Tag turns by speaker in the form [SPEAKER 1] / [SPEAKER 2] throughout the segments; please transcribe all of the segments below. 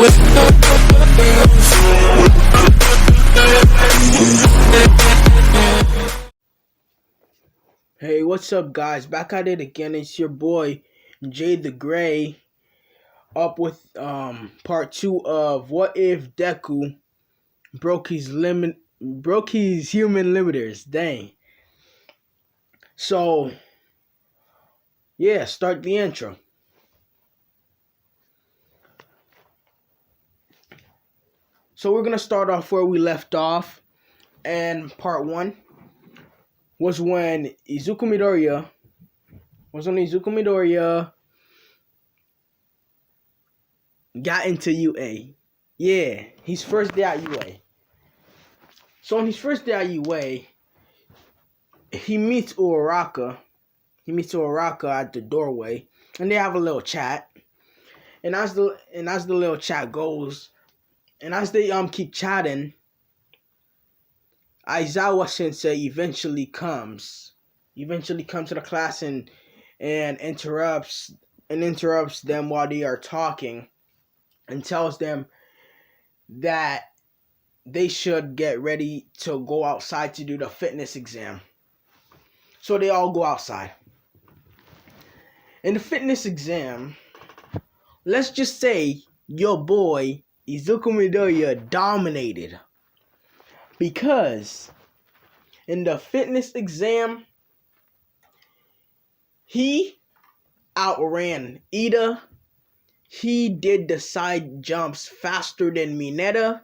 [SPEAKER 1] Hey, what's up, guys? Back at it again. It's your boy Jay the Gray, up with part two of what if Deku broke his human limiters. Dang. So yeah, start the intro. So we're gonna start off where we left off, and part one was when Izuku Midoriya got into UA. Yeah, his first day at UA. So on his first day at UA, he meets Uraraka. He meets Uraraka at the doorway, and they have a little chat. And as the little chat goes, and as they keep chatting, Aizawa Sensei eventually comes to the class and interrupts them while they are talking, and tells them that they should get ready to go outside to do the fitness exam. So they all go outside. In the fitness exam, let's just say your boy Izuku Midoriya dominated, because in the fitness exam he outran Ida. He did the side jumps faster than Mineta.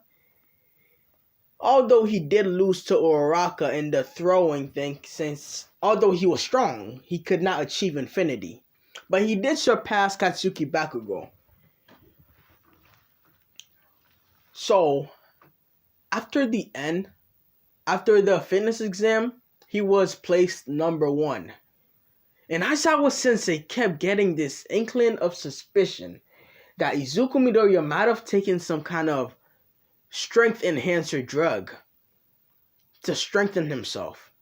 [SPEAKER 1] Although he did lose to Uraraka in the throwing thing, since although he was strong, he could not achieve infinity. But he did surpass Katsuki Bakugo. So, after the fitness exam, he was placed number 1. And Aizawa Sensei kept getting this inkling of suspicion that Izuku Midoriya might have taken some kind of strength enhancer drug to strengthen himself.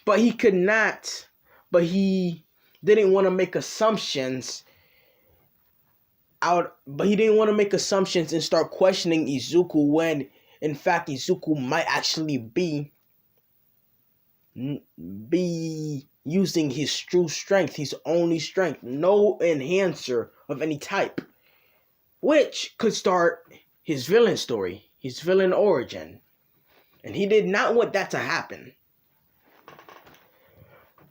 [SPEAKER 1] But he didn't want to make assumptions and start questioning Izuku, when in fact Izuku might actually be using his true strength, his only strength, no enhancer of any type, which could start his villain story, his villain origin. And he did not want that to happen.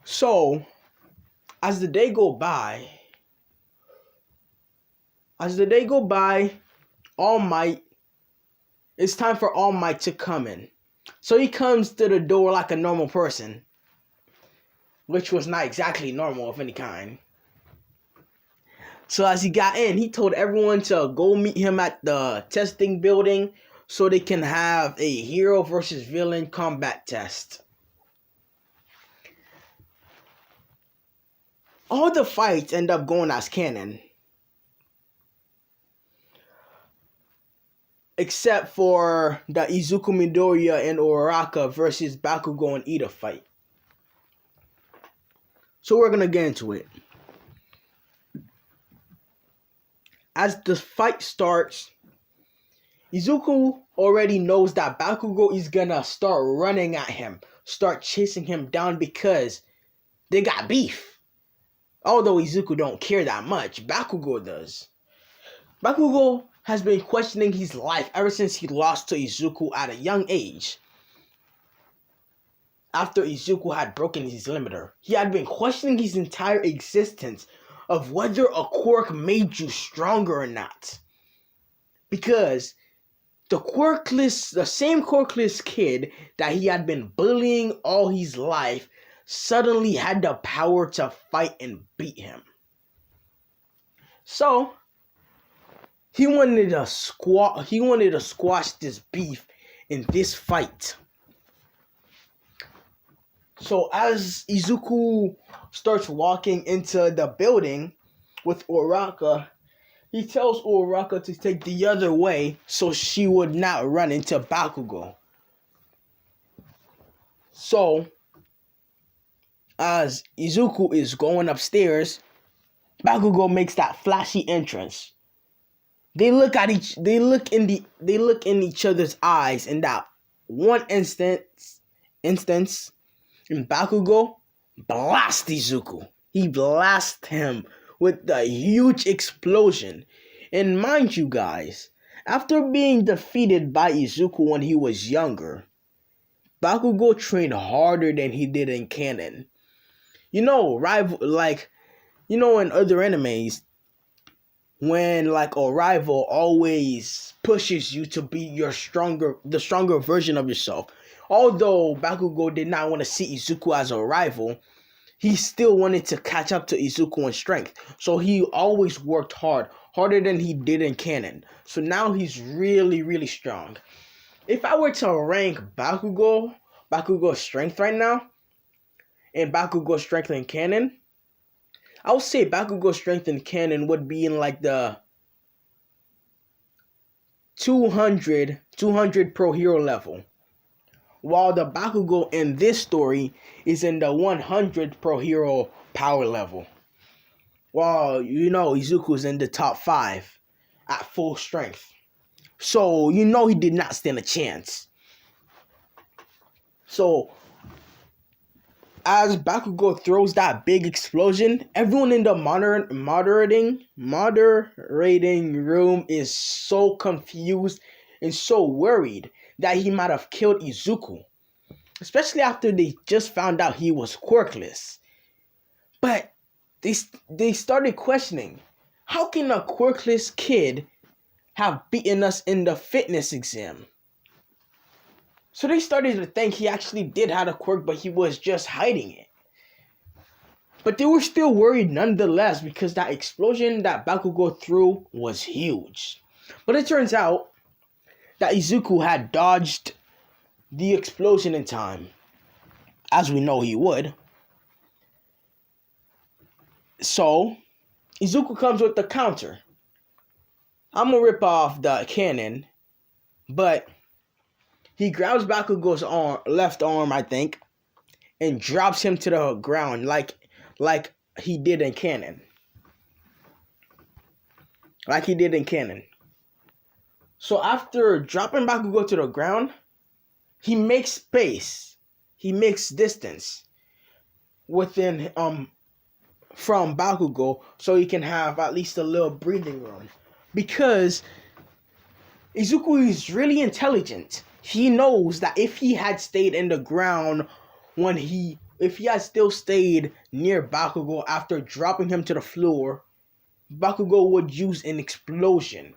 [SPEAKER 1] So, as the day go by, All Might, it's time for All Might to come in. So he comes to the door like a normal person, which was not exactly normal of any kind. So as he got in, he told everyone to go meet him at the testing building so they can have a hero versus villain combat test. All the fights end up going as canon, except for the Izuku Midoriya and Uraraka versus Bakugo and Ida fight. So we're gonna get into it. As the fight starts, Izuku already knows that Bakugo is gonna start running at him, start chasing him down, because they got beef. Although Izuku don't care that much, Bakugo does. Bakugo has been questioning his life ever since he lost to Izuku at a young age. After Izuku had broken his limiter, he had been questioning his entire existence of whether a quirk made you stronger or not. Because the same quirkless kid that he had been bullying all his life suddenly had the power to fight and beat him. So he wanted to squash this beef in this fight. So as Izuku starts walking into the building with Uraraka, he tells Uraraka to take the other way so she would not run into Bakugo. So as Izuku is going upstairs, Bakugo makes that flashy entrance. they look in each other's eyes in that one instance, and Bakugo blasts Izuku. He blasts him with a huge explosion. And mind you guys, after being defeated by Izuku when he was younger, Bakugo trained harder than he did in canon. In other animes, when like a rival always pushes you to be the stronger version of yourself. Although Bakugo did not want to see Izuku as a rival, he still wanted to catch up to Izuku in strength. So he always worked harder than he did in canon. So now he's really, really strong. If I were to rank Bakugo's strength right now, and Bakugo's strength in canon, I would say Bakugo's strength in canon would be in like the 200 pro hero level, while the Bakugo in this story is in the 100 pro hero power level. While Izuku's in the top 5 at full strength. So he did not stand a chance. So as Bakugo throws that big explosion, everyone in the moderating room is so confused and so worried that he might have killed Izuku. Especially after they just found out he was quirkless. But they started questioning, how can a quirkless kid have beaten us in the fitness exam? So they started to think he actually did have a quirk, but he was just hiding it. But they were still worried nonetheless because that explosion that Bakugo threw was huge. But it turns out that Izuku had dodged the explosion in time, as we know he would. So Izuku comes with the counter. I'm gonna rip off the cannon, but he grabs Bakugo's left arm, I think, and drops him to the ground like he did in canon. So after dropping Bakugo to the ground, he makes space. He makes distance within from Bakugo so he can have at least a little breathing room. Because Izuku is really intelligent. He knows that if he had stayed in the ground if he had still stayed near Bakugo after dropping him to the floor, Bakugo would use an explosion.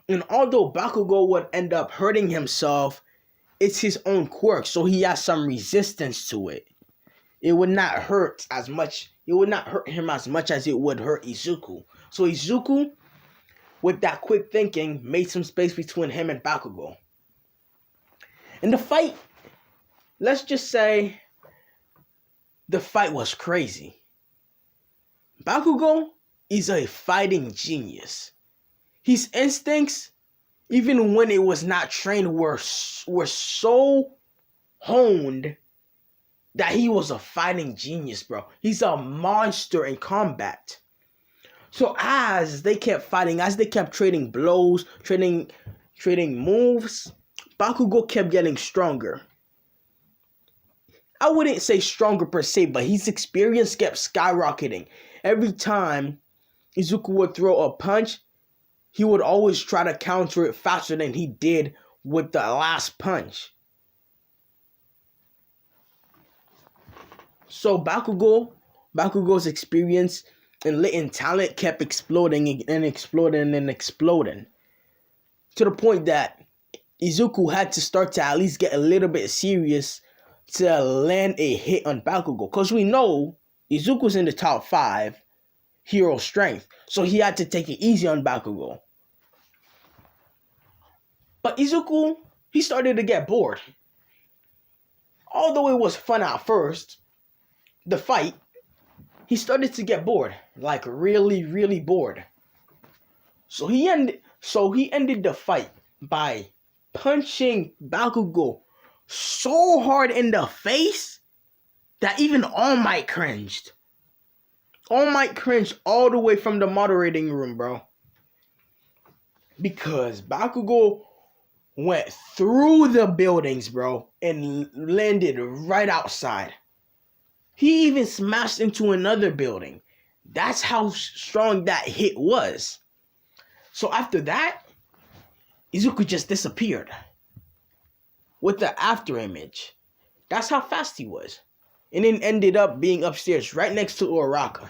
[SPEAKER 1] And although Bakugo would end up hurting himself, it's his own quirk, so he has some resistance to it. It would not hurt as much. It would not hurt him as much as it would hurt Izuku. So Izuku, with that quick thinking, made some space between him and Bakugo. And the fight, let's just say, the fight was crazy. Bakugo is a fighting genius. His instincts, even when it was not trained, were so honed that he was a fighting genius, bro. He's a monster in combat. So as they kept fighting, as they kept trading blows, trading moves, Bakugo kept getting stronger. I wouldn't say stronger per se, but his experience kept skyrocketing. Every time Izuku would throw a punch, he would always try to counter it faster than he did with the last punch. So Bakugo's experience and latent talent kept exploding and exploding and exploding. To the point that Izuku had to start to at least get a little bit serious to land a hit on Bakugo. Because we know Izuku's in the top 5 hero strength. So he had to take it easy on Bakugo. But Izuku, he started to get bored. Although it was fun at first, the fight, he started to get bored. Like really, really bored. So he ended the fight by punching Bakugo so hard in the face that even All Might cringed. All Might cringed all the way from the moderating room, bro. because Bakugo went through the buildings, bro, and landed right outside. He even smashed into another building. That's how strong that hit was. So after that, Izuku just disappeared with the after image. That's how fast he was. And then ended up being upstairs right next to Uraraka.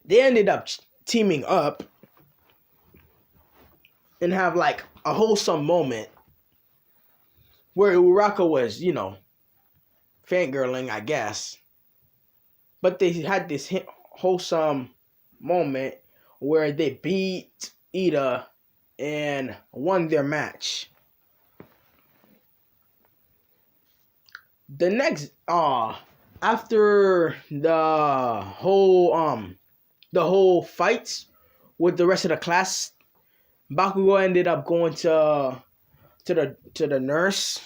[SPEAKER 1] They ended up teaming up and have like a wholesome moment where Uraraka was, fangirling, I guess. But they had this wholesome moment where they beat Ida and won their match. The next after the whole fights with the rest of the class, Bakugo ended up going to the nurse,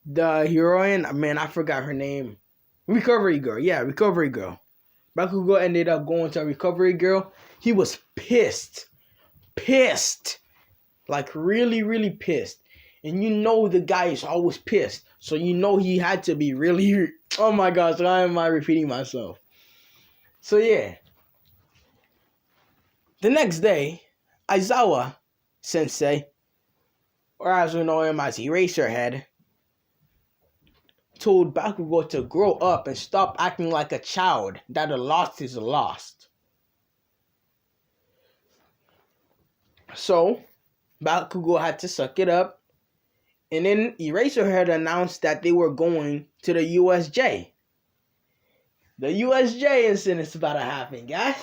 [SPEAKER 1] the heroine. Man, I forgot her name. Recovery girl. Yeah, recovery girl. Bakugo ended up going to a recovery girl. He was pissed, like really, really pissed. And the guy is always pissed. So he had to be really... Oh my gosh, why am I repeating myself? So yeah. The next day, Aizawa Sensei, or as we know him as Eraserhead, told Bakugo to grow up and stop acting like a child, that a lost is a lost. So, Bakugo had to suck it up. And then Eraserhead announced that they were going to the USJ. The USJ incident's about to happen, guys.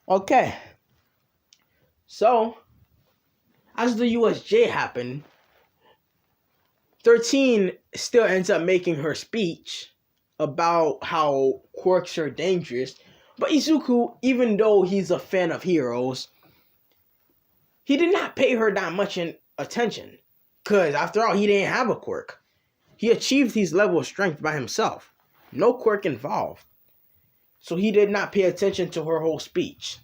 [SPEAKER 1] Okay. So, as the USJ happened, 13 still ends up making her speech about how quirks are dangerous. But Izuku, even though he's a fan of heroes, he did not pay her that much attention, because after all, he didn't have a quirk. He achieved his level of strength by himself. No quirk involved. So he did not pay attention to her whole speech.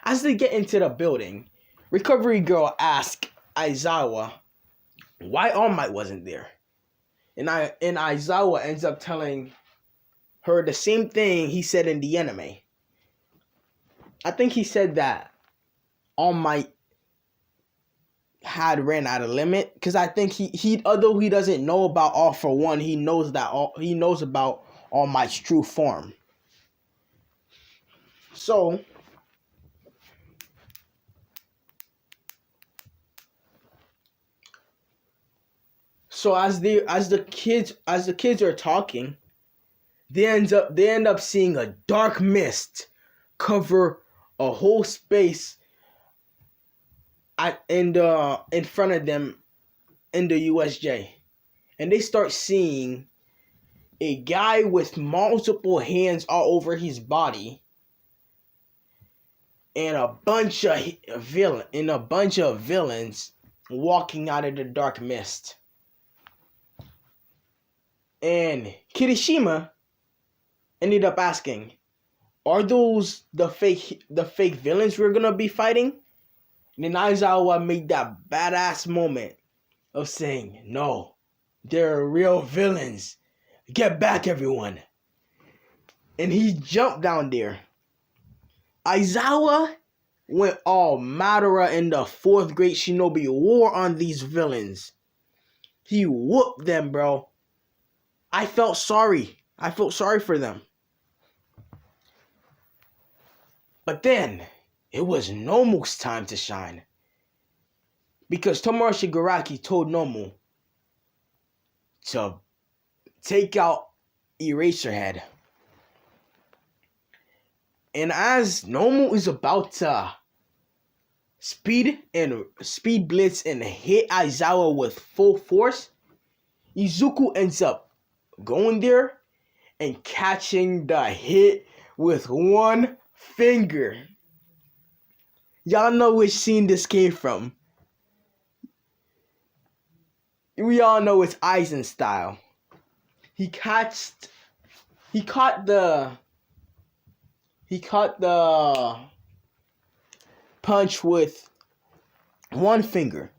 [SPEAKER 1] As they get into the building, Recovery Girl asked Aizawa why All Might wasn't there. And Aizawa ends up telling her the same thing he said in the anime. I think he said that All Might had ran out of limit, because I think he although he doesn't know about All for One, he knows about All Might's true form. So as the kids are talking, they end up seeing a dark mist cover a whole space in front of them in the USJ, and they start seeing a guy with multiple hands all over his body, and a bunch of villains walking out of the dark mist. And Kirishima ended up asking, "Are those the fake villains we're gonna be fighting?" And then Aizawa made that badass moment of saying, "No, they're real villains. Get back, everyone." And he jumped down there. Aizawa went all Madara in the 4th Great Shinobi War on these villains. He whooped them, bro. I felt sorry for them. But then, it was Nomu's time to shine. Because Tomura Shigaraki told Nomu to take out Eraserhead. And as Nomu is about to speed blitz and hit Aizawa with full force, Izuku ends up going there and catching the hit with one finger. Y'all know which scene this came from. We all know it's Aizen style. He caught the he caught the punch with one finger.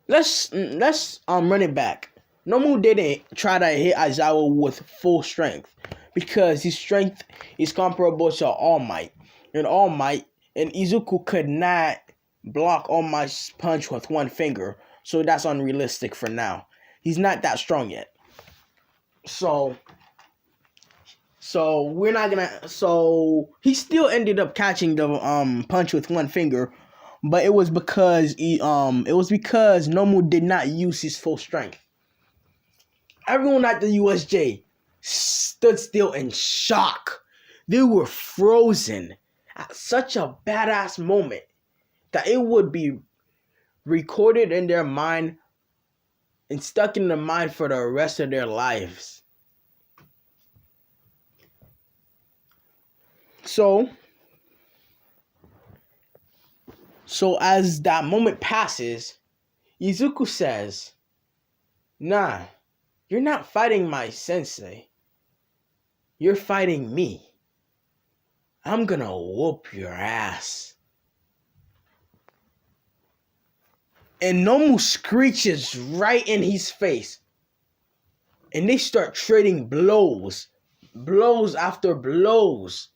[SPEAKER 1] Let's run it back. Nomu didn't try to hit Aizawa with full strength because his strength is comparable to All Might. And All Might and Izuku could not block All Might's punch with one finger. So that's unrealistic for now. He's not that strong yet. So we're not gonna. So he still ended up catching the punch with one finger, but it was because Nomu did not use his full strength. Everyone at the USJ stood still in shock. They were frozen at such a badass moment that it would be recorded in their mind and stuck in their mind for the rest of their lives. So as that moment passes, Izuku says, "Nah, you're not fighting my sensei. You're fighting me. I'm gonna whoop your ass." And Nomu screeches right in his face. And they start trading blows. Blows after blows.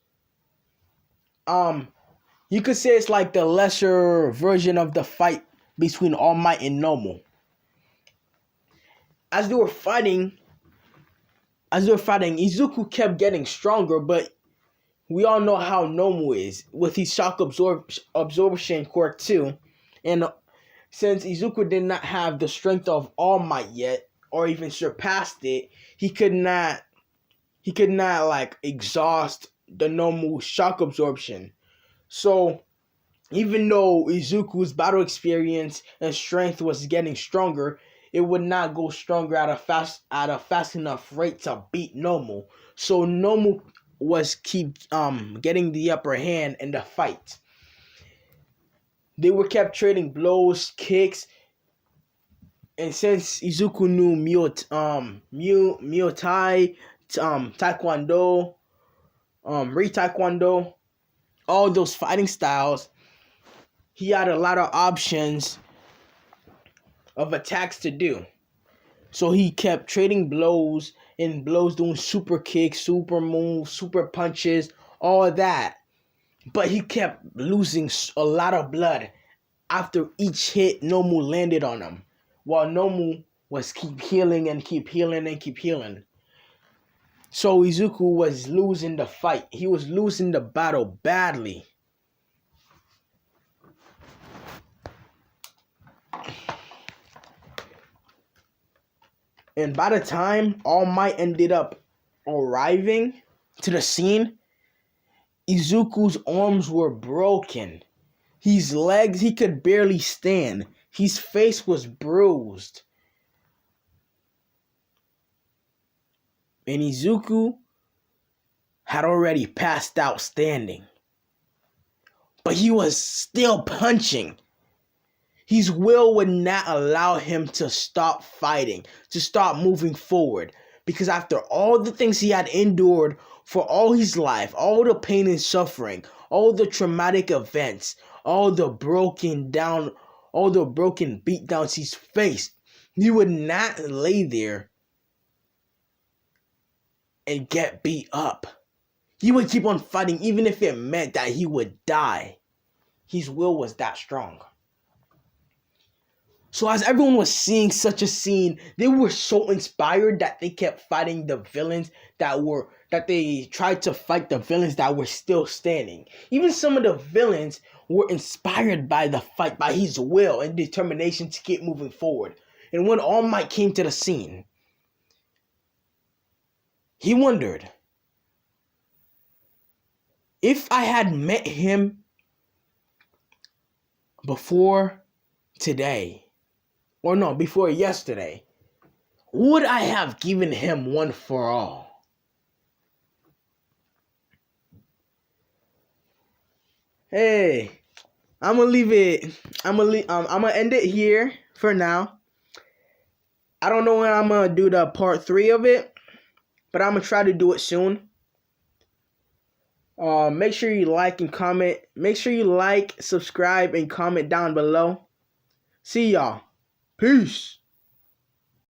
[SPEAKER 1] You could say it's like the lesser version of the fight between All Might and Nomu. As they were fighting, Izuku kept getting stronger, but we all know how Nomu is with his shock absorption quirk too. And since Izuku did not have the strength of All Might yet, or even surpassed it, he could not like exhaust the Nomu shock absorption. So even though Izuku's battle experience and strength was getting stronger, it would not go stronger at a fast enough rate to beat Nomu. So Nomu was keep getting the upper hand in the fight. They were kept trading blows, kicks, and since Izuku knew Muay Thai, Taekwondo, Re-Taekwondo, all those fighting styles, he had a lot of options of attacks to do. So he kept trading blows, doing super kicks, super moves, super punches, all of that. But he kept losing a lot of blood after each hit Nomu landed on him, while Nomu was keep healing. So Izuku was losing the fight. He was losing the battle badly. And by the time All Might ended up arriving to the scene, Izuku's arms were broken. His legs, he could barely stand. His face was bruised. And Izuku had already passed out standing. But he was still punching. His will would not allow him to stop fighting, to stop moving forward. Because after all the things he had endured for all his life, all the pain and suffering, all the traumatic events, all the broken beatdowns he's faced, he would not lay there and get beat up. He would keep on fighting even if it meant that he would die. His will was that strong. So as everyone was seeing such a scene, they were so inspired that they kept fighting the villains that they tried to fight the villains that were still standing. Even some of the villains were inspired by the fight, by his will and determination to keep moving forward. And when All Might came to the scene, he wondered, if I had met him before today, or no, before yesterday, would I have given him one for all? Hey, I'm gonna leave it. I'm gonna end it here for now. I don't know when I'm gonna do the part 3 of it, but I'm gonna try to do it soon. Make sure you like and comment. Make sure you like, subscribe, and comment down below. See y'all. Peace.